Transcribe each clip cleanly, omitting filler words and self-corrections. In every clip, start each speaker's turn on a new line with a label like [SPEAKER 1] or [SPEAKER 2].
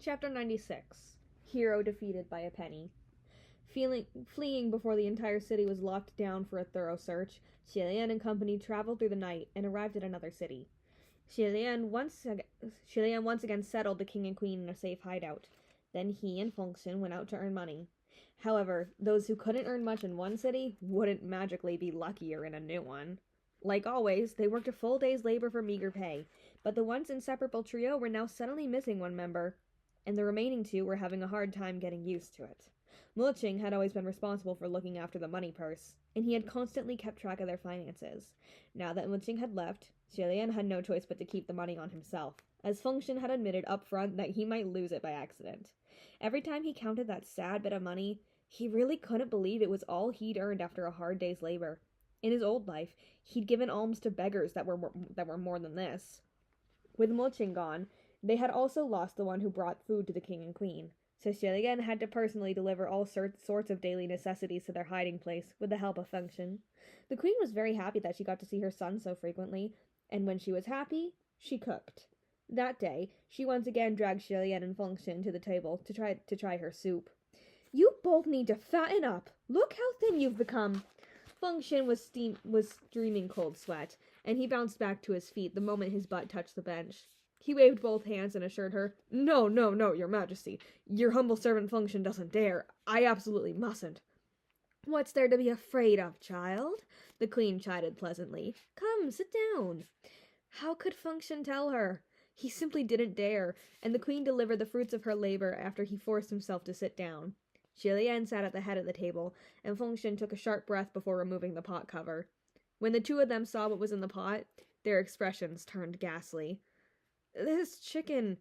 [SPEAKER 1] Chapter 96. Hero defeated by a penny. Fleeing before the entire city was locked down for a thorough search, Xie and company traveled through the night and arrived at another city. Xie once again settled the king and queen in a safe hideout. Then he and Fengxian went out to earn money. However, those who couldn't earn much in one city wouldn't magically be luckier in a new one. Like always, they worked a full day's labor for meager pay, but the once inseparable trio were now suddenly missing one member, and the remaining two were having a hard time getting used to it. Mulching had always been responsible for looking after the money purse, and he had constantly kept track of their finances. Now that Mulching had left, Xie had no choice but to keep the money on himself, as Fengxian had admitted up front that he might lose it by accident. Every time he counted that sad bit of money, he really couldn't believe it was all he'd earned after a hard day's labor. In his old life, he'd given alms to beggars that were more than this. With Mulching gone, they had also lost the one who brought food to the king and queen, so Xie had to personally deliver all sorts of daily necessities to their hiding place with the help of Fengxian. The queen was very happy that she got to see her son so frequently, and when she was happy, she cooked. That day, she once again dragged Xie and Fengxian to the table to try her soup. "You both need to fatten up. Look how thin you've become." Fengxian was streaming cold sweat, and he bounced back to his feet the moment his butt touched the bench. He waved both hands and assured her, No, your majesty. Your humble servant Fengxian doesn't dare. I absolutely mustn't." "What's there to be afraid of, child?" the queen chided pleasantly. "Come, sit down." How could Fengxian tell her? He simply didn't dare, and the queen delivered the fruits of her labor after he forced himself to sit down. Xie sat at the head of the table, and Fengxian took a sharp breath before removing the pot cover. When the two of them saw what was in the pot, their expressions turned ghastly. "This chicken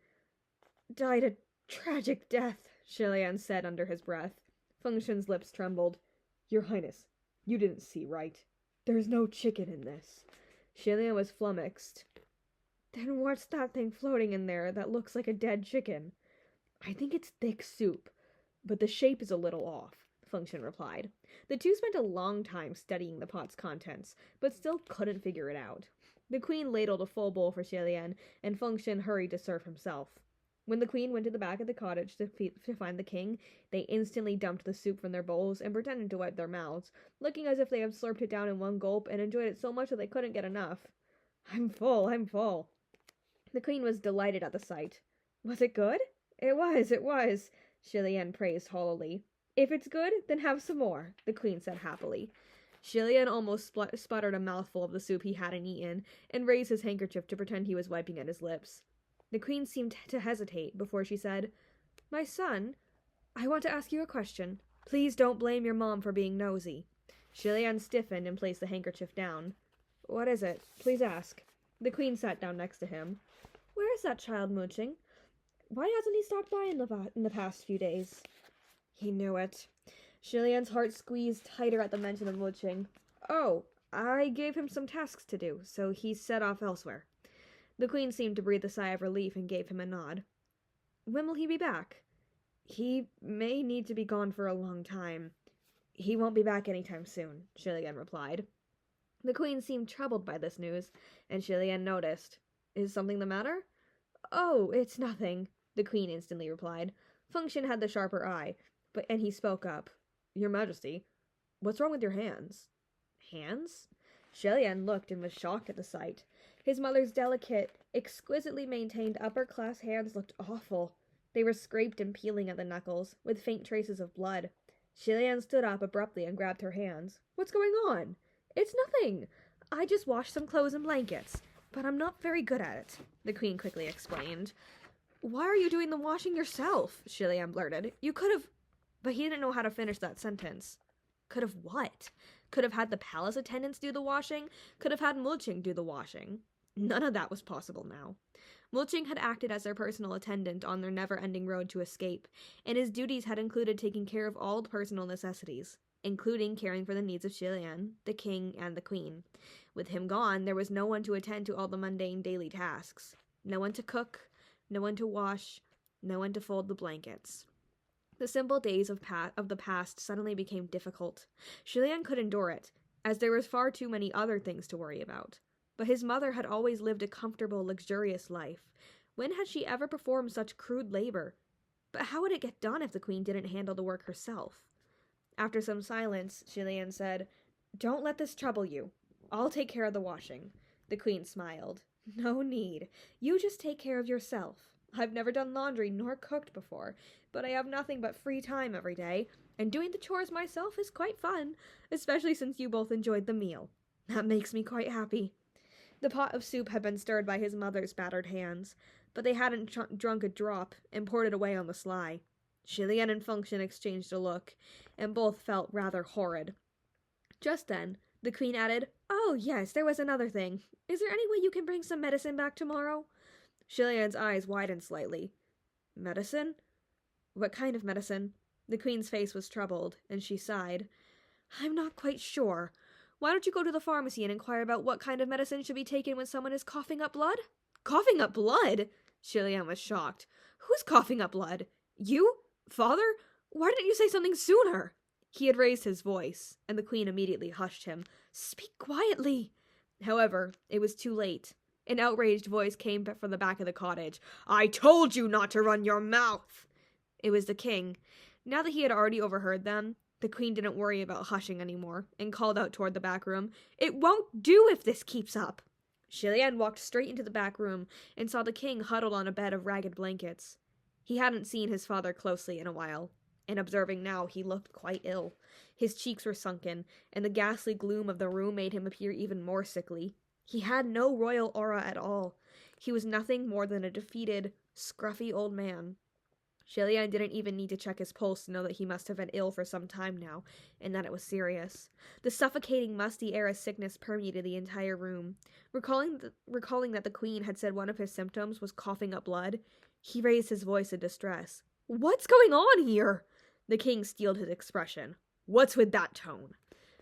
[SPEAKER 1] died a tragic death," Xie said under his breath. Fengxian's lips trembled. "Your Highness, you didn't see right. There's no chicken in this." Xie was flummoxed. "Then what's that thing floating in there that looks like a dead chicken?" "I think it's thick soup, but the shape is a little off," Fengxian replied. The two spent a long time studying the pot's contents, but still couldn't figure it out. The queen ladled a full bowl for Xie, and Fengxian hurried to serve himself. When the queen went to the back of the cottage to find the king, they instantly dumped the soup from their bowls and pretended to wipe their mouths, looking as if they had slurped it down in one gulp and enjoyed it so much that they couldn't get enough. I'm full." The queen was delighted at the sight. "Was it good?" It was, Xie praised hollowly. "If it's good, then have some more," the queen said happily. Xie almost sputtered a mouthful of the soup he hadn't eaten, and raised his handkerchief to pretend he was wiping at his lips. The queen seemed to hesitate before she said, "My son, I want to ask you a question. Please don't blame your mom for being nosy." Xie stiffened and placed the handkerchief down. "What is it? Please ask." The queen sat down next to him. "Where is that child Mulching? Why hasn't he stopped by in the past few days?" He knew it. Xie heart squeezed tighter at the mention of Mulching. "Oh, I gave him some tasks to do, so he's set off elsewhere." The queen seemed to breathe a sigh of relief and gave him a nod. "When will he be back?" "He may need to be gone for a long time. He won't be back anytime soon," Xie replied. The queen seemed troubled by this news, and Xie noticed. "Is something the matter?" "Oh, it's nothing," the queen instantly replied. Fengxian had the sharper eye, and he spoke up. "Your Majesty, what's wrong with your hands?" "Hands?" Xie looked and was shocked at the sight. His mother's delicate, exquisitely maintained upper-class hands looked awful. They were scraped and peeling at the knuckles, with faint traces of blood. Xie stood up abruptly and grabbed her hands. "What's going on?" "It's nothing. I just washed some clothes and blankets, but I'm not very good at it," the queen quickly explained. "Why are you doing the washing yourself?" Xie blurted. "You could have—" But he didn't know how to finish that sentence. Could have what? Could have had the palace attendants do the washing? Could have had Mulching do the washing? None of that was possible now. Mulching had acted as their personal attendant on their never-ending road to escape, and his duties had included taking care of all the personal necessities, including caring for the needs of Xie, the king, and the queen. With him gone, there was no one to attend to all the mundane daily tasks. No one to cook, no one to wash, no one to fold the blankets. The simple days of the past suddenly became difficult. Xie could endure it, as there was far too many other things to worry about. But his mother had always lived a comfortable, luxurious life. When had she ever performed such crude labor? But how would it get done if the queen didn't handle the work herself? After some silence, Shilian said, "Don't let this trouble you. I'll take care of the washing." The queen smiled. "No need. You just take care of yourself. I've never done laundry nor cooked before, but I have nothing but free time every day, and doing the chores myself is quite fun, especially since you both enjoyed the meal. That makes me quite happy." The pot of soup had been stirred by his mother's battered hands, but they hadn't drunk a drop and poured it away on the sly. Shilian and Function exchanged a look, and both felt rather horrid. Just then, the queen added, "Oh, yes, there was another thing. Is there any way you can bring some medicine back tomorrow?" Shilian's eyes widened slightly. "Medicine? What kind of medicine?" The queen's face was troubled, and she sighed. "I'm not quite sure. Why don't you go to the pharmacy and inquire about what kind of medicine should be taken when someone is coughing up blood?" "Coughing up blood?" Shilian was shocked. "Who's coughing up blood? You? Father? Why didn't you say something sooner?" He had raised his voice, and the queen immediately hushed him. "Speak quietly." However, it was too late. An outraged voice came from the back of the cottage. "I told you not to run your mouth!" It was the king. Now that he had already overheard them, the queen didn't worry about hushing anymore, and called out toward the back room, "It won't do if this keeps up." Shilian walked straight into the back room, and saw the king huddled on a bed of ragged blankets. He hadn't seen his father closely in a while, and observing now, he looked quite ill. His cheeks were sunken, and the ghastly gloom of the room made him appear even more sickly. He had no royal aura at all. He was nothing more than a defeated, scruffy old man. Shilian didn't even need to check his pulse to know that he must have been ill for some time now, and that it was serious. The suffocating, musty air of sickness permeated the entire room. Recalling that the queen had said one of his symptoms was coughing up blood, he raised his voice in distress. "What's going on here?" The king steeled his expression. "What's with that tone?"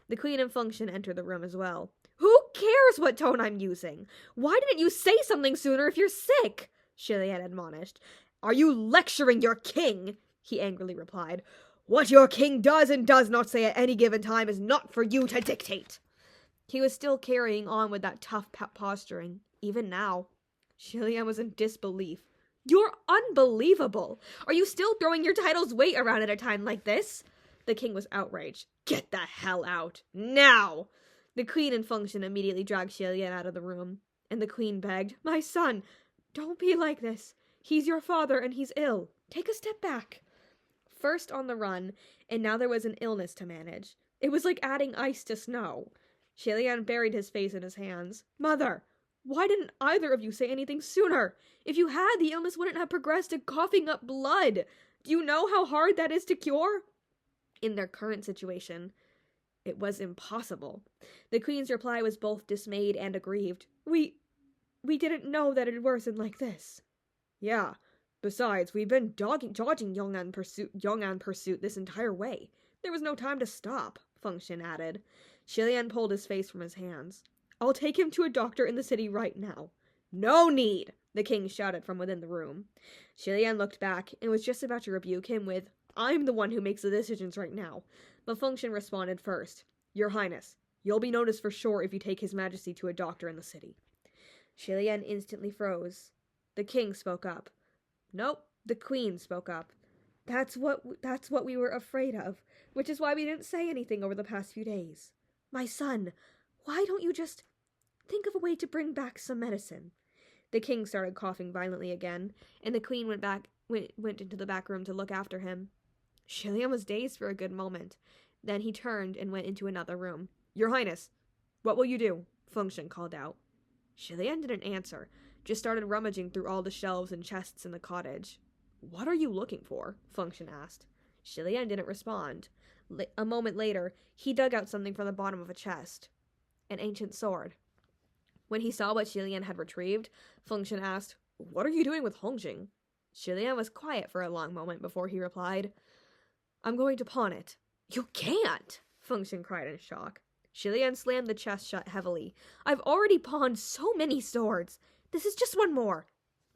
[SPEAKER 1] The queen and Function entered the room as well. "Who cares what tone I'm using? Why didn't you say something sooner if you're sick?" Shilian admonished. "Are you lecturing your king?" he angrily replied. "What your king does and does not say at any given time is not for you to dictate." He was still carrying on with that tough posturing, even now. Shilian was in disbelief. "You're unbelievable! Are you still throwing your title's weight around at a time like this?" The king was outraged. "Get the hell out! Now!" The queen and Function immediately dragged Shilian out of the room, and the queen begged, "My son, don't be like this. He's your father, and he's ill. Take a step back." First on the run, and now there was an illness to manage. It was like adding ice to snow. Shilian buried his face in his hands. "Mother, why didn't either of you say anything sooner? If you had, the illness wouldn't have progressed to coughing up blood. Do you know how hard that is to cure?" In their current situation, it was impossible. The queen's reply was both dismayed and aggrieved. We didn't know that it'd worsen like this." "Yeah. Besides, we've been dodging Young An pursuit this entire way. There was no time to stop," Function added. Shilian pulled his face from his hands. "I'll take him to a doctor in the city right now." "No need!" the king shouted from within the room. Shilian looked back and was just about to rebuke him with, "I'm the one who makes the decisions right now." But Function responded first. "Your Highness, you'll be noticed for sure if you take His Majesty to a doctor in the city." Shilian instantly froze. The king spoke up. Nope, the queen spoke up. That's what we were afraid of, which is why we didn't say anything over the past few days. My son, why don't you just think of a way to bring back some medicine?" The king started coughing violently again, and the queen went into the back room to look after him. Shilian was dazed for a good moment. Then he turned and went into another room. "Your Highness, what will you do?" Function called out. Shilian didn't answer, just started rummaging through all the shelves and chests in the cottage. "What are you looking for?" Function asked. Shilian didn't respond. A moment later, he dug out something from the bottom of a chest. An ancient sword. When he saw what Shilian had retrieved, Function asked, "What are you doing with Hongjing?" Shilian was quiet for a long moment before he replied, "I'm going to pawn it." "You can't!" Function cried in shock. Shilian slammed the chest shut heavily. "I've already pawned so many swords. This is just one more."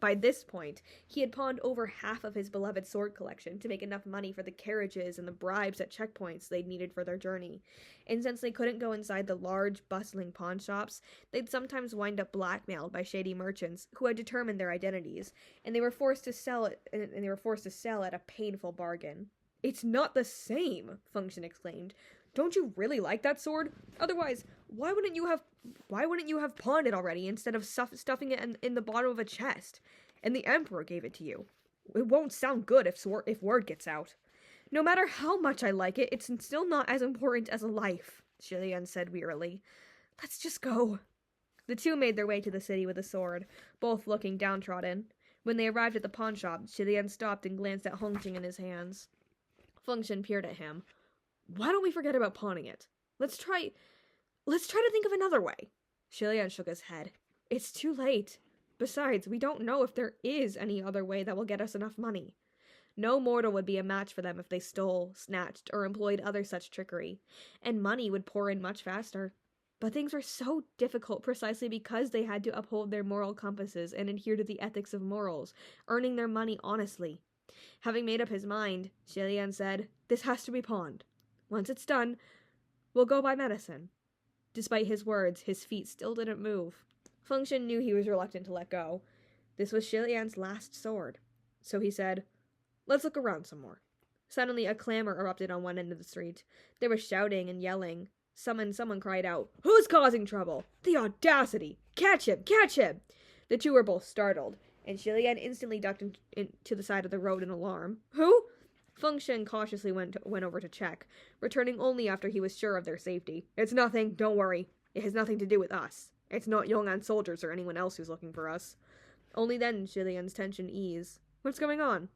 [SPEAKER 1] By this point, he had pawned over half of his beloved sword collection to make enough money for the carriages and the bribes at checkpoints they'd needed for their journey. And since they couldn't go inside the large, bustling pawn shops, they'd sometimes wind up blackmailed by shady merchants who had determined their identities, and they were forced to sell at a painful bargain. "It's not the same," Function exclaimed. "Don't you really like that sword? Otherwise, why wouldn't you have pawned it already instead of stuffing it in the bottom of a chest? And the Emperor gave it to you. It won't sound good if word gets out." "No matter how much I like it, it's still not as important as a life," Shilian said wearily. "Let's just go." The two made their way to the city with the sword, both looking downtrodden. When they arrived at the pawn shop, Shilian stopped and glanced at Hongjing in his hands. Function peered at him. "Why don't we forget about pawning it? Let's try to think of another way." Shilian shook his head. "It's too late. Besides, we don't know if there is any other way that will get us enough money. No mortal would be a match for them if they stole, snatched, or employed other such trickery, and money would pour in much faster. But things were so difficult precisely because they had to uphold their moral compasses and adhere to the ethics of morals, earning their money honestly." Having made up his mind, Shilian said, "This has to be pawned. Once it's done, we'll go buy medicine." Despite his words, his feet still didn't move. Function knew he was reluctant to let go. This was Shilian's last sword. So he said, "Let's look around some more." Suddenly, a clamor erupted on one end of the street. There was shouting and yelling. Someone cried out, "Who's causing trouble? The audacity! Catch him! Catch him!" The two were both startled, and Shilian instantly ducked to the side of the road in alarm. "Who?" Function cautiously went over to check, returning only after he was sure of their safety. "It's nothing, don't worry. It has nothing to do with us. It's not Yong'an soldiers or anyone else who's looking for us." Only then Shilian's tension eased. "What's going on?"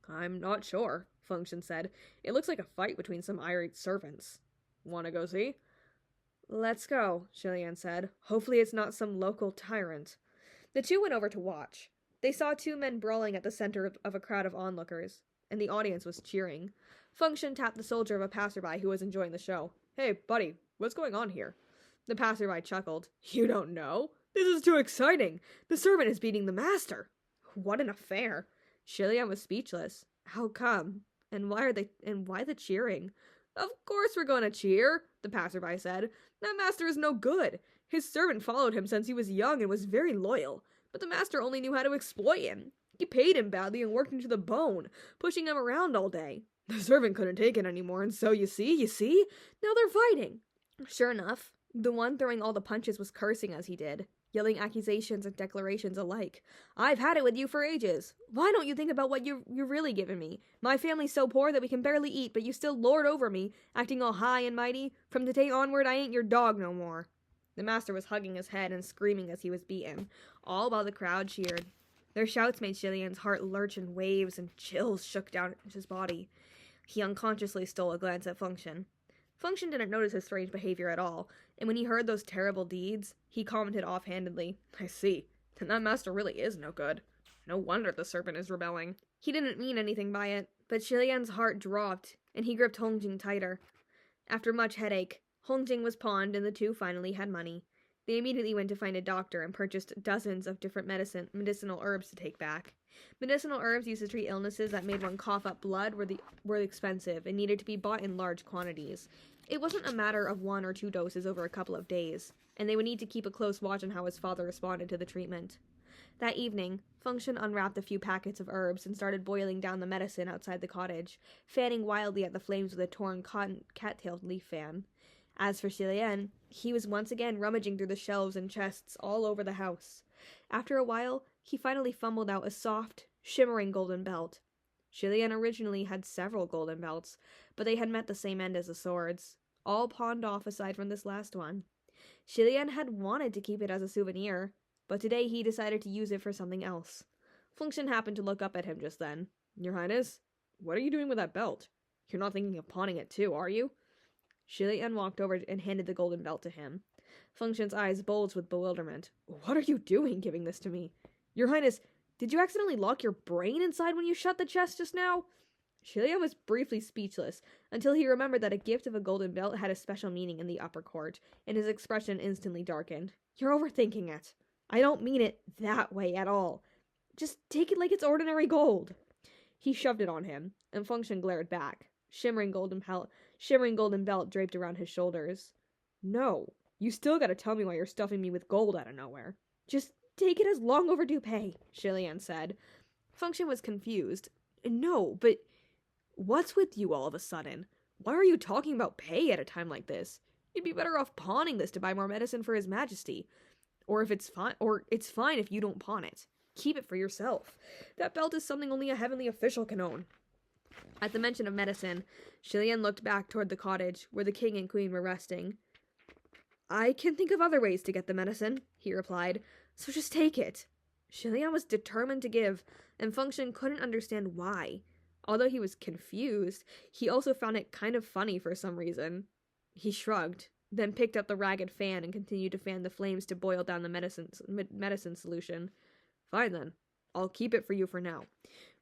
[SPEAKER 1] "I'm not sure," Function said. "It looks like a fight between some irate servants. Wanna go see?" "Let's go," Shilian said. "Hopefully it's not some local tyrant." The two went over to watch. They saw two men brawling at the center of a crowd of onlookers, and the audience was cheering. Function tapped the shoulder of a passerby who was enjoying the show. "Hey, buddy, what's going on here?" The passerby chuckled. "You don't know? This is too exciting! The servant is beating the master!" "What an affair!" Shilian was speechless. "How come? And why the cheering?" "Of course we're gonna cheer," the passerby said. "That master is no good. His servant followed him since he was young and was very loyal, but the master only knew how to exploit him. He paid him badly and worked him to the bone, pushing him around all day. The servant couldn't take it anymore, and so, you see, now they're fighting." Sure enough, the one throwing all the punches was cursing as he did, yelling accusations and declarations alike. "I've had it with you for ages. Why don't you think about what you're really giving me? My family's so poor that we can barely eat, but you still lord over me, acting all high and mighty. From today onward, I ain't your dog no more." The master was hugging his head and screaming as he was beaten, all while the crowd cheered. Their shouts made Shilian's heart lurch in waves, and chills shook down his body. He unconsciously stole a glance at Function. Function didn't notice his strange behavior at all, and when he heard those terrible deeds, he commented offhandedly, "I see. Then that master really is no good. No wonder the serpent is rebelling." He didn't mean anything by it, but Shilian's heart dropped, and he gripped Hongjing tighter. After much headache, Hongjing was pawned, and the two finally had money. They immediately went to find a doctor and purchased dozens of different medicinal herbs to take back. Medicinal herbs used to treat illnesses that made one cough up blood were expensive and needed to be bought in large quantities. It wasn't a matter of 1 or 2 doses over a couple of days, and they would need to keep a close watch on how his father responded to the treatment. That evening, Function unwrapped a few packets of herbs and started boiling down the medicine outside the cottage, fanning wildly at the flames with a torn cat-tailed leaf fan. As for Shilian, he was once again rummaging through the shelves and chests all over the house. After a while, he finally fumbled out a soft, shimmering golden belt. Shilian originally had several golden belts, but they had met the same end as the swords, all pawned off aside from this last one. Shilian had wanted to keep it as a souvenir, but today he decided to use it for something else. Function happened to look up at him just then. "Your Highness, what are you doing with that belt? You're not thinking of pawning it too, are you?" Shilian walked over and handed the golden belt to him. Function's eyes bulged with bewilderment. "What are you doing giving this to me? Your Highness, did you accidentally lock your brain inside when you shut the chest just now?" Shilian was briefly speechless, until he remembered that a gift of a golden belt had a special meaning in the upper court, and his expression instantly darkened. "You're overthinking it. I don't mean it that way at all. Just take it like it's ordinary gold. He shoved it on him, and Function glared back, shimmering golden belt draped around his shoulders. No, you still gotta tell me why you're stuffing me with gold out of nowhere. Just take it as long overdue pay, Shilian said. Function was confused. No, but what's with you all of a sudden? Why are you talking about pay at a time like this? You'd be better off pawning this to buy more medicine for His Majesty. Or it's fine if you don't pawn it. Keep it for yourself. That belt is something only a heavenly official can own. At the mention of medicine, Shilian looked back toward the cottage where the king and queen were resting. I can think of other ways to get the medicine, he replied, so just take it. Shilian was determined to give, and Function couldn't understand why. Although he was confused, he also found it kind of funny for some reason. He shrugged, then picked up the ragged fan and continued to fan the flames to boil down the medicine solution. Fine then, I'll keep it for you for now.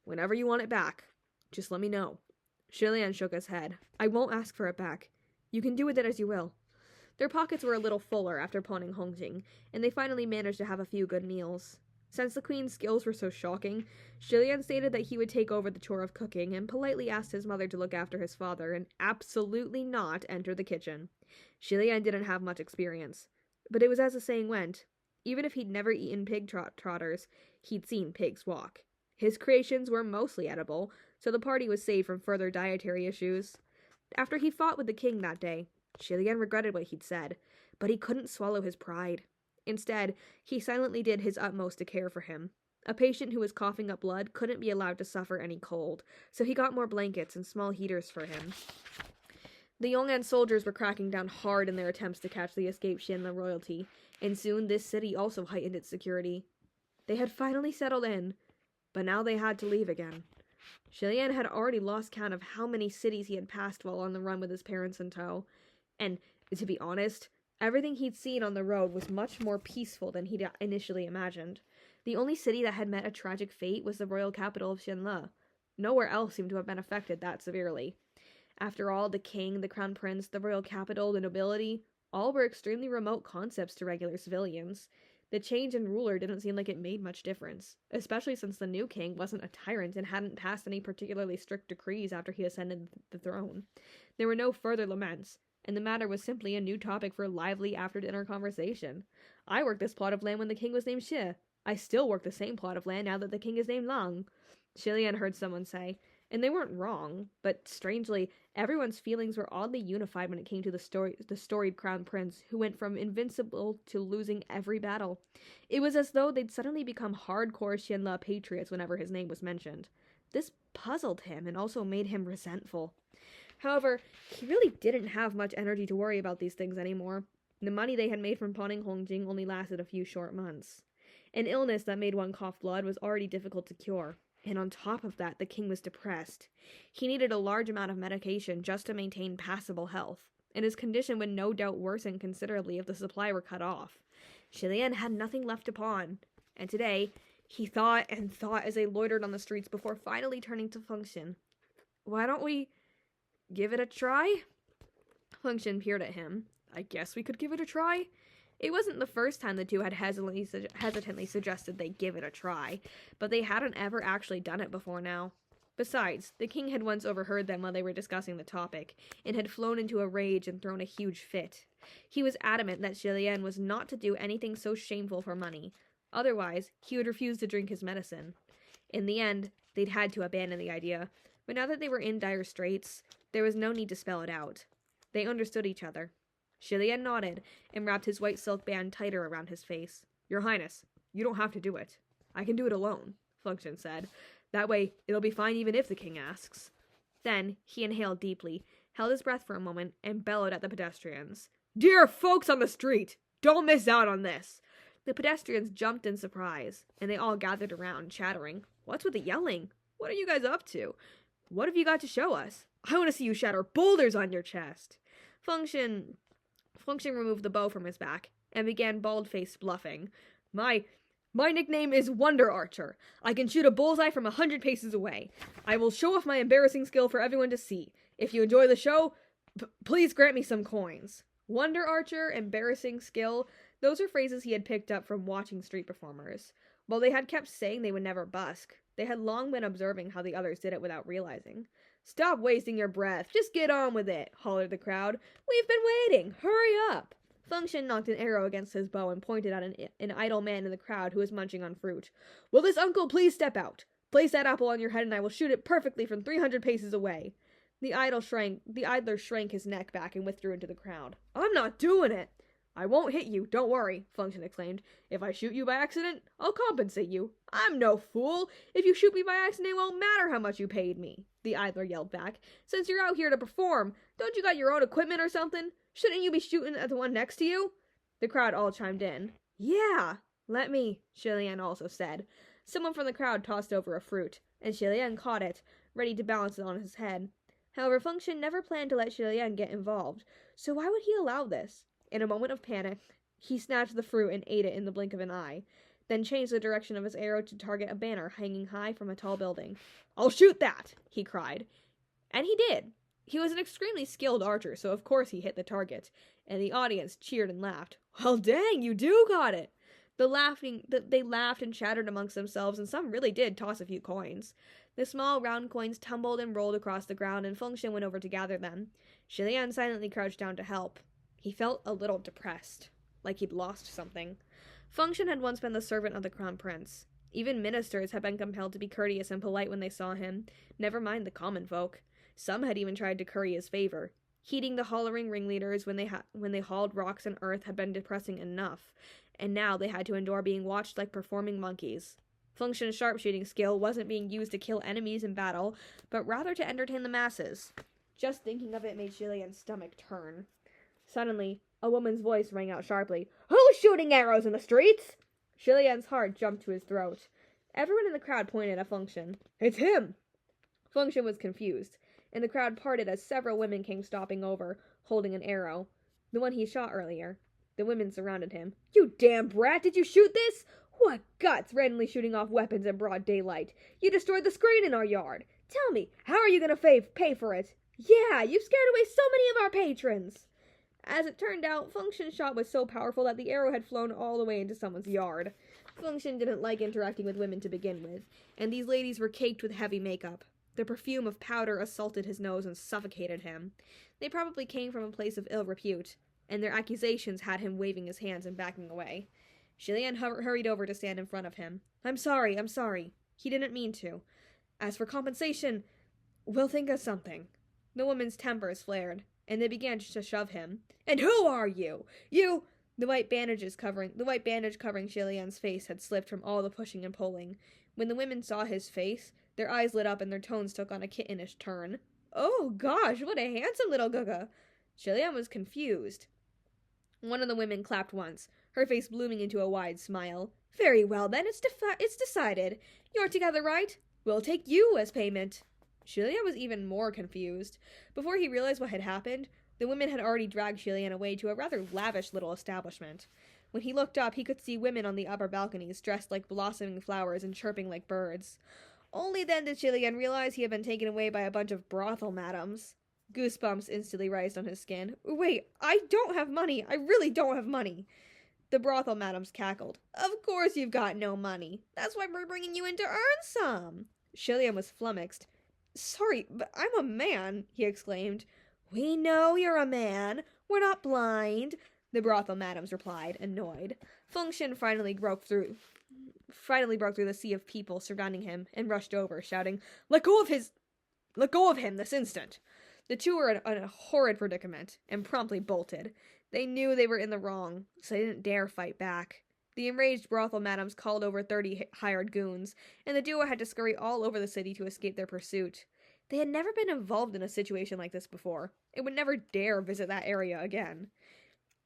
[SPEAKER 1] Whenever you want it back, just let me know. Shilian shook his head. I won't ask for it back. You can do with it as you will. Their pockets were a little fuller after pawning Hongjing, and they finally managed to have a few good meals. Since the queen's skills were so shocking, Shilian stated that he would take over the chore of cooking and politely asked his mother to look after his father and absolutely not enter the kitchen. Shilian didn't have much experience, but it was as the saying went. Even if he'd never eaten pig trotters, he'd seen pigs walk. His creations were mostly edible, so the party was saved from further dietary issues. After he fought with the king that day, Shilian regretted what he'd said, but he couldn't swallow his pride. Instead, he silently did his utmost to care for him. A patient who was coughing up blood couldn't be allowed to suffer any cold, so he got more blankets and small heaters for him. The Yong'an soldiers were cracking down hard in their attempts to catch the escaped Xianle royalty, and soon this city also heightened its security. They had finally settled in, but now they had to leave again. Shilian had already lost count of how many cities he had passed while on the run with his parents in tow, and, to be honest, everything he'd seen on the road was much more peaceful than he'd initially imagined. The only city that had met a tragic fate was the royal capital of Xianle. Nowhere else seemed to have been affected that severely. After all, the king, the crown prince, the royal capital, the nobility, all were extremely remote concepts to regular civilians. The change in ruler didn't seem like it made much difference, especially since the new king wasn't a tyrant and hadn't passed any particularly strict decrees after he ascended the throne. There were no further laments, and the matter was simply a new topic for lively after-dinner conversation. I worked this plot of land when the king was named Xie. I still work the same plot of land now that the king is named Lang. Shilian heard someone say, and they weren't wrong, but strangely, everyone's feelings were oddly unified when it came to the storied crown prince, who went from invincible to losing every battle. It was as though they'd suddenly become hardcore Xianle patriots whenever his name was mentioned. This puzzled him and also made him resentful. However, he really didn't have much energy to worry about these things anymore. The money they had made from pawning Hongjing only lasted a few short months. An illness that made one cough blood was already difficult to cure. And on top of that, the king was depressed. He needed a large amount of medication just to maintain passable health, and his condition would no doubt worsen considerably if the supply were cut off. Shilian had nothing left to pawn, and today, he thought and thought as they loitered on the streets before finally turning to Function. Why don't we give it a try? Function peered at him. I guess we could give it a try. It wasn't the first time the two had hesitantly suggested they give it a try, but they hadn't ever actually done it before now. Besides, the king had once overheard them while they were discussing the topic, and had flown into a rage and thrown a huge fit. He was adamant that Shilian was not to do anything so shameful for money. Otherwise, he would refuse to drink his medicine. In the end, they'd had to abandon the idea, but now that they were in dire straits, there was no need to spell it out. They understood each other. Shilian nodded and wrapped his white silk band tighter around his face. Your Highness, you don't have to do it. I can do it alone, Function said. That way, it'll be fine even if the king asks. Then, he inhaled deeply, held his breath for a moment, and bellowed at the pedestrians. Dear folks on the street, don't miss out on this! The pedestrians jumped in surprise, and they all gathered around, chattering. What's with the yelling? What are you guys up to? What have you got to show us? I want to see you shatter boulders on your chest. Function removed the bow from his back and began bald-faced bluffing. My nickname is Wonder Archer. I can shoot a bullseye from 100 paces away. I will show off my embarrassing skill for everyone to see. If you enjoy the show, please grant me some coins. Wonder Archer, embarrassing skill, those are phrases he had picked up from watching street performers. But they had kept saying they would never busk. They had long been observing how the others did it without realizing. "Stop wasting your breath. Just get on with it," hollered the crowd. "We've been waiting. Hurry up." Function knocked an arrow against his bow and pointed at an idle man in the crowd who was munching on fruit. "Will this uncle please step out? Place that apple on your head and I will shoot it perfectly from 300 paces away." The idler shrank his neck back and withdrew into the crowd. "I'm not doing it." "I won't hit you, don't worry," Function exclaimed. "If I shoot you by accident, I'll compensate you." "I'm no fool. If you shoot me by accident, it won't matter how much you paid me," the idler yelled back. "Since you're out here to perform, don't you got your own equipment or something? Shouldn't you be shooting at the one next to you?" The crowd all chimed in. "Yeah, let me," Shilian also said. Someone from the crowd tossed over a fruit, and Shilian caught it, ready to balance it on his head. However, Function never planned to let Shilian get involved, so why would he allow this? In a moment of panic, he snatched the fruit and ate it in the blink of an eye, then changed the direction of his arrow to target a banner hanging high from a tall building. "I'll shoot that!" he cried. And he did. He was an extremely skilled archer, so of course he hit the target, and the audience cheered and laughed. "Well, dang, you do got it!" They laughed and chattered amongst themselves, and some really did toss a few coins. The small round coins tumbled and rolled across the ground, and Function went over to gather them. Shilian silently crouched down to help. He felt a little depressed, like he'd lost something. Function had once been the servant of the crown prince. Even ministers had been compelled to be courteous and polite when they saw him, never mind the common folk. Some had even tried to curry his favor. Heeding the hollering ringleaders when they hauled rocks and earth had been depressing enough, and now they had to endure being watched like performing monkeys. Function's sharpshooting skill wasn't being used to kill enemies in battle, but rather to entertain the masses. Just thinking of it made Shilian's stomach turn. Suddenly, a woman's voice rang out sharply. "Who's shooting arrows in the streets?" Shilian's heart jumped to his throat. Everyone in the crowd pointed at Function. "It's him!" Function was confused, and the crowd parted as several women came stopping over, holding an arrow. The one he shot earlier. The women surrounded him. "You damn brat! Did you shoot this? What guts, randomly shooting off weapons in broad daylight? You destroyed the screen in our yard. Tell me, how are you going to pay for it? Yeah, you've scared away so many of our patrons." As it turned out, Function's shot was so powerful that the arrow had flown all the way into someone's yard. Function didn't like interacting with women to begin with, and these ladies were caked with heavy makeup. The perfume of powder assaulted his nose and suffocated him. They probably came from a place of ill repute, and their accusations had him waving his hands and backing away. Shilian hurried over to stand in front of him. I'm sorry. He didn't mean to. As for compensation, we'll think of something." The woman's tempers flared, and they began to shove him. "And who are you? You—" The white bandage covering Shilian's face had slipped from all the pushing and pulling. When the women saw his face, their eyes lit up and their tones took on a kittenish turn. "Oh gosh, what a handsome little guga!" Shilian was confused. One of the women clapped once, her face blooming into a wide smile. "Very well then, it's decided. You're together, right? We'll take you as payment." Shilian was even more confused. Before he realized what had happened, the women had already dragged Shilian away to a rather lavish little establishment. When he looked up, he could see women on the upper balconies dressed like blossoming flowers and chirping like birds. Only then did Shilian realize he had been taken away by a bunch of brothel madams. Goosebumps instantly rised on his skin. "Wait, I don't have money. I really don't have money." The brothel madams cackled. "Of course you've got no money. That's why we're bringing you in to earn some." Shilian was flummoxed. "Sorry, but I'm a man," he exclaimed. "We know you're a man. We're not blind," the brothel madams replied, annoyed. Function finally broke through the sea of people surrounding him and rushed over, shouting, Let go of him this instant." The two were in a horrid predicament, and promptly bolted. They knew they were in the wrong, so they didn't dare fight back. The enraged brothel madams called over 30 hired goons, and the duo had to scurry all over the city to escape their pursuit. They had never been involved in a situation like this before, and would never dare visit that area again.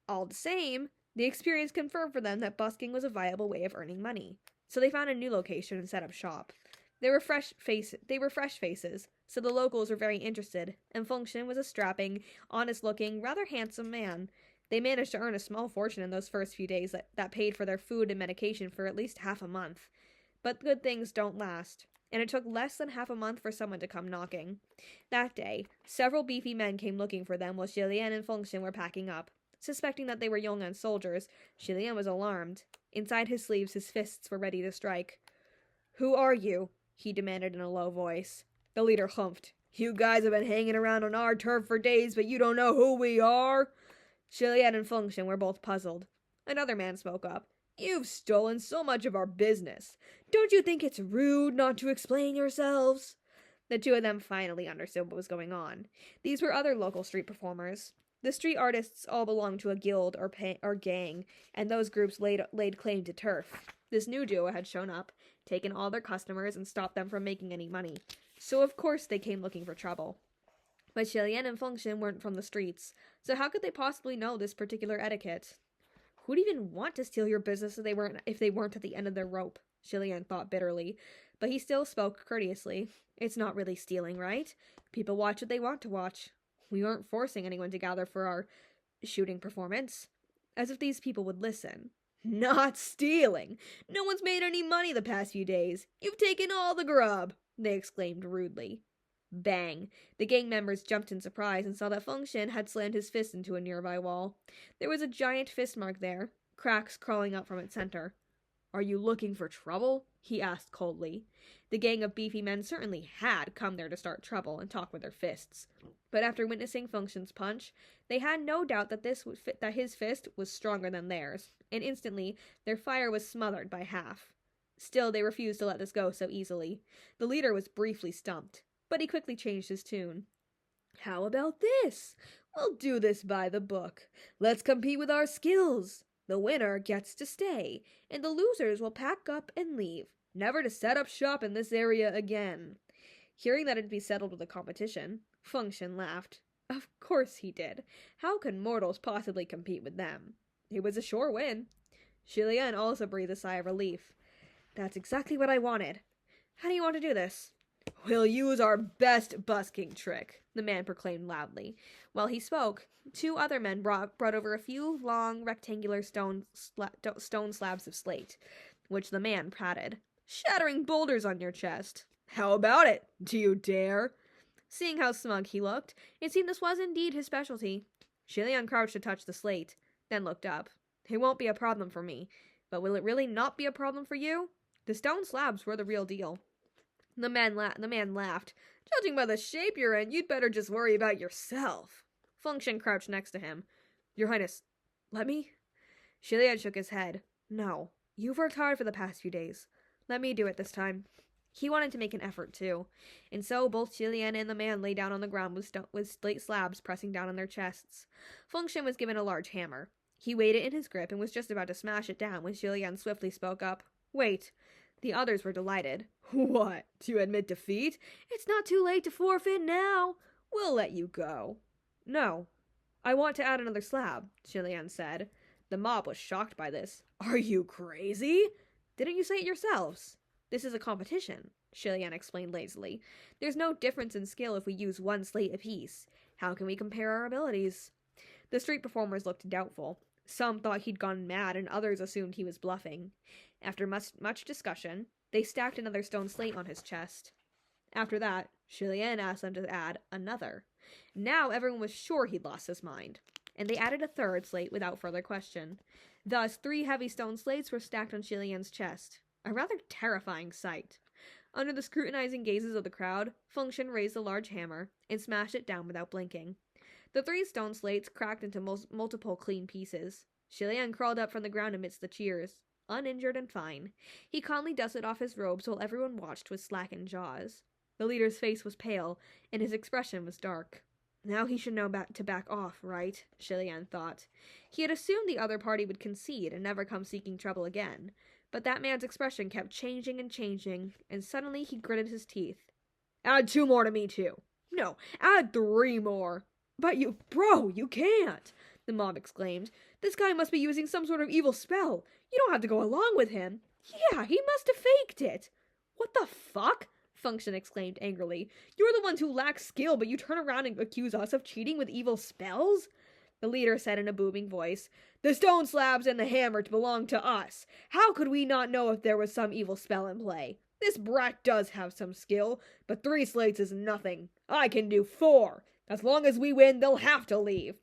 [SPEAKER 1] All the same, the experience confirmed for them that busking was a viable way of earning money, so they found a new location and set up shop. They were fresh faces, so the locals were very interested, and Function was a strapping, honest-looking, rather handsome man. They managed to earn a small fortune in those first few days that paid for their food and medication for at least half a month. But good things don't last, and it took less than half a month for someone to come knocking. That day, several beefy men came looking for them while Shilian and Function were packing up. Suspecting that they were Yongan soldiers, Shilian was alarmed. Inside his sleeves, his fists were ready to strike. "Who are you?" he demanded in a low voice. The leader humphed. "You guys have been hanging around on our turf for days, but you don't know who we are?" Shilian and Fengshen were both puzzled. Another man spoke up. "You've stolen so much of our business. Don't you think it's rude not to explain yourselves?" The two of them finally understood what was going on. These were other local street performers. The street artists all belonged to a guild or gang, and those groups laid claim to turf. This new duo had shown up, taken all their customers, and stopped them from making any money. So of course they came looking for trouble. But Shilian and Fengshen weren't from the streets, so how could they possibly know this particular etiquette? Who'd even want to steal your business if they weren't at the end of their rope? Shilian thought bitterly, but he still spoke courteously. "It's not really stealing, right? People watch what they want to watch. We aren't forcing anyone to gather for our shooting performance." As if these people would listen. "Not stealing! No one's made any money the past few days. You've taken all the grub!" they exclaimed rudely. Bang! The gang members jumped in surprise and saw that Fengshen had slammed his fist into a nearby wall. There was a giant fist mark there, cracks crawling out from its center. "Are you looking for trouble?" he asked coldly. The gang of beefy men certainly had come there to start trouble and talk with their fists. But after witnessing Fengshen's punch, they had no doubt that his fist was stronger than theirs, and instantly their fire was smothered by half. Still, they refused to let this go so easily. The leader was briefly stumped, but he quickly changed his tune. "How about this? We'll do this by the book. Let's compete with our skills. The winner gets to stay, and the losers will pack up and leave, never to set up shop in this area again." Hearing that it'd be settled with a competition, Fengshen laughed. Of course he did. How could mortals possibly compete with them? It was a sure win. Shilian also breathed a sigh of relief. "That's exactly what I wanted. How do you want to do this?" "We'll use our best busking trick," the man proclaimed loudly. While he spoke, two other men brought over a few long, rectangular stone slabs of slate, which the man patted. "Shattering boulders on your chest. How about it? Do you dare?" Seeing how smug he looked, it seemed this was indeed his specialty. Shilian crouched to touch the slate, then looked up. "It won't be a problem for me, but will it really not be a problem for you? The stone slabs were the real deal." The man laughed. "Judging by the shape you're in, you'd better just worry about yourself." Fengshen crouched next to him. "Your Highness, let me?" Shilian shook his head. "No. You've worked hard for the past few days. Let me do it this time." He wanted to make an effort, too. And so both Shilian and the man lay down on the ground with slate slabs pressing down on their chests. Fengshen was given a large hammer. He weighed it in his grip and was just about to smash it down when Shilian swiftly spoke up. "Wait." The others were delighted. "What? To admit defeat? It's not too late to forfeit now. We'll let you go." "No. I want to add another slab," Shilian said. The mob was shocked by this. "Are you crazy? Didn't you say it yourselves?" "This is a competition," Shilian explained lazily. "There's no difference in skill if we use one slate apiece. How can we compare our abilities?" The street performers looked doubtful. Some thought he'd gone mad, and others assumed he was bluffing. After much discussion, they stacked another stone slate on his chest. After that, Shilian asked them to add another. Now everyone was sure he'd lost his mind, and they added a third slate without further question. Thus, 3 heavy stone slates were stacked on Shilian's chest. A rather terrifying sight. Under the scrutinizing gazes of the crowd, Fengshen raised the large hammer and smashed it down without blinking. The 3 stone slates cracked into multiple clean pieces. Shilian crawled up from the ground amidst the cheers, uninjured and fine. He calmly dusted off his robes while everyone watched with slackened jaws. The leader's face was pale, and his expression was dark. Now he should know to back off, right? Shilian thought. He had assumed the other party would concede and never come seeking trouble again. But that man's expression kept changing, and suddenly he gritted his teeth. "Add 2 more to me, too. No, add 3 more. But you can't," the mob exclaimed. "This guy must be using some sort of evil spell. You don't have to go along with him." "Yeah, he must have faked it." "What the fuck?" Fengshen exclaimed angrily. "You're the ones who lack skill, but you turn around and accuse us of cheating with evil spells?" The leader said in a booming voice, "The stone slabs and the hammer belong to us. How could we not know if there was some evil spell in play? This brat does have some skill, but 3 slates is nothing. I can do 4. As long as we win, they'll have to leave."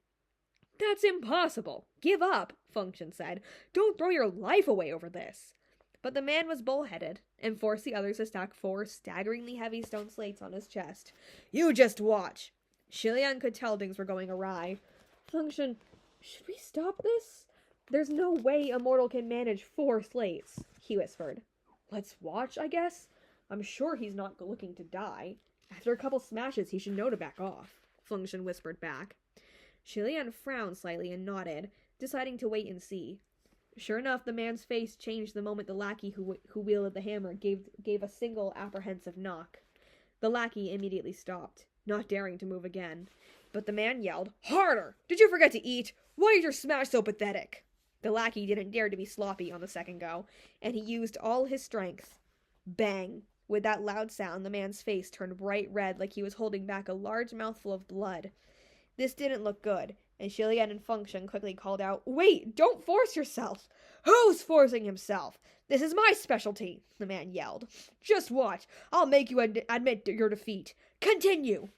[SPEAKER 1] "That's impossible. Give up," Function said. Don't throw your life away over this. But the man was bullheaded and forced the others to stack 4 staggeringly heavy stone slates on his chest. You just watch. Shilian could tell things were going awry. Function, should we stop this? There's no way a mortal can manage 4 slates, he whispered. Let's watch, I guess. I'm sure he's not looking to die. After a couple smashes, he should know to back off, Function whispered back. Shilian frowned slightly and nodded, deciding to wait and see. Sure enough, the man's face changed the moment the lackey who wielded the hammer gave a single apprehensive knock. The lackey immediately stopped, not daring to move again. But the man yelled, Harder! Did you forget to eat? Why is your smash so pathetic? The lackey didn't dare to be sloppy on the second go, and he used all his strength. Bang! With that loud sound, the man's face turned bright red like he was holding back a large mouthful of blood. This didn't look good, and Shilian and Function quickly called out, Wait! Don't force yourself! Who's forcing himself? This is my specialty, the man yelled. Just watch. I'll make you admit your defeat. Continue!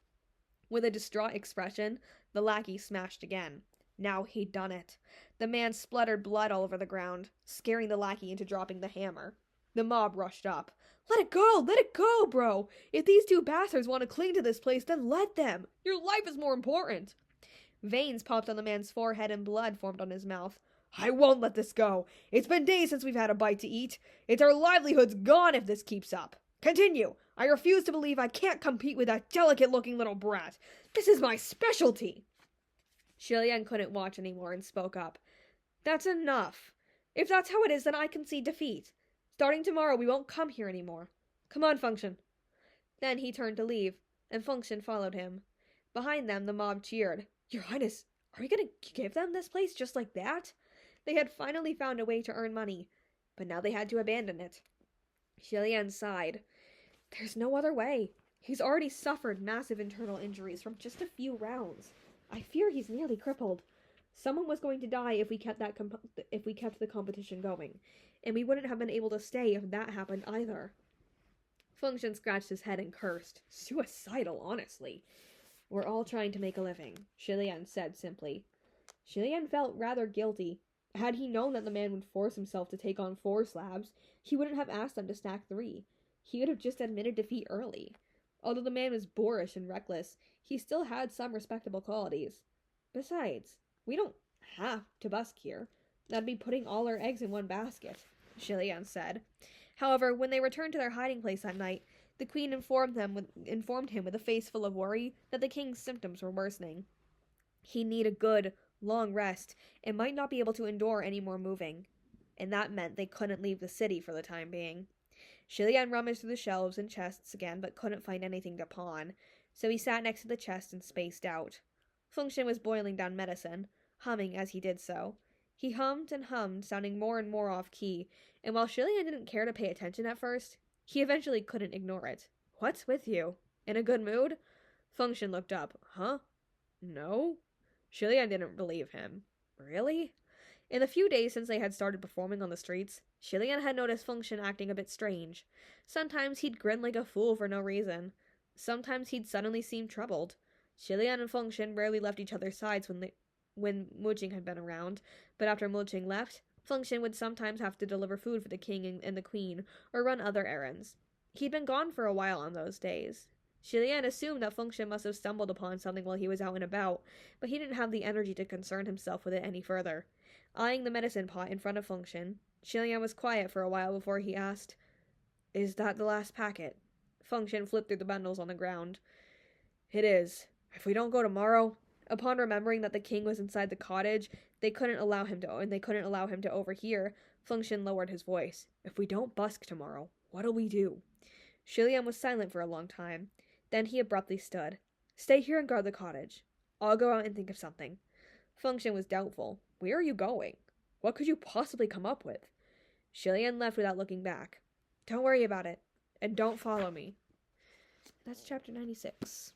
[SPEAKER 1] With a distraught expression, the lackey smashed again. Now he'd done it. The man spluttered blood all over the ground, scaring the lackey into dropping the hammer. The mob rushed up. Let it go, bro! If these 2 bastards want to cling to this place, then let them! Your life is more important! Veins popped on the man's forehead and blood formed on his mouth. I won't let this go. It's been days since we've had a bite to eat. It's our livelihood's gone if this keeps up. Continue. I refuse to believe I can't compete with that delicate-looking little brat. This is my specialty. Shilian couldn't watch anymore and spoke up. That's enough. If that's how it is, then I concede defeat. Starting tomorrow, we won't come here anymore. Come on, Function. Then he turned to leave, and Function followed him. Behind them, the mob cheered. Your Highness, are we going to give them this place just like that? They had finally found a way to earn money, but now they had to abandon it. Shilian sighed. There's no other way. He's already suffered massive internal injuries from just a few rounds. I fear he's nearly crippled. Someone was going to die if we kept the competition going, and we wouldn't have been able to stay if that happened either. Function scratched his head and cursed. Suicidal, honestly. We're all trying to make a living, Shilian said simply. Shilian felt rather guilty. Had he known that the man would force himself to take on 4 slabs, he wouldn't have asked them to stack 3. He would have just admitted defeat early. Although the man was boorish and reckless, he still had some respectable qualities. Besides, we don't have to busk here. That'd be putting all our eggs in one basket, Shilian said. However, when they returned to their hiding place that night, the queen informed him with a face full of worry that the king's symptoms were worsening. He'd need a good, long rest and might not be able to endure any more moving. And that meant they couldn't leave the city for the time being. Shilian rummaged through the shelves and chests again, but couldn't find anything to pawn, so he sat next to the chest and spaced out. Function was boiling down medicine, humming as he did so. He hummed and hummed, sounding more and more off-key, and while Shilian didn't care to pay attention at first, he eventually couldn't ignore it. What's with you? In a good mood? Function looked up. Huh? No? Shilian didn't believe him. Really? In the few days since they had started performing on the streets, Shilian had noticed Function acting a bit strange. Sometimes he'd grin like a fool for no reason. Sometimes he'd suddenly seem troubled. Shilian and Function rarely left each other's sides when Mooching had been around, but after Mooching left, Function would sometimes have to deliver food for the king and the queen, or run other errands. He'd been gone for a while on those days. Shilian assumed that Function must have stumbled upon something while he was out and about, but he didn't have the energy to concern himself with it any further. Eyeing the medicine pot in front of Function, Shilian was quiet for a while before he asked, Is that the last packet? Function flipped through the bundles on the ground. It is. If we don't go tomorrow... Upon remembering that the king was inside the cottage, they couldn't allow him to overhear. Function lowered his voice. If we don't busk tomorrow, what'll we do? Shilian was silent for a long time. Then he abruptly stood. Stay here and guard the cottage. I'll go out and think of something. Function was doubtful. Where are you going? What could you possibly come up with? Shilian left without looking back. Don't worry about it. And don't follow me. That's chapter 96.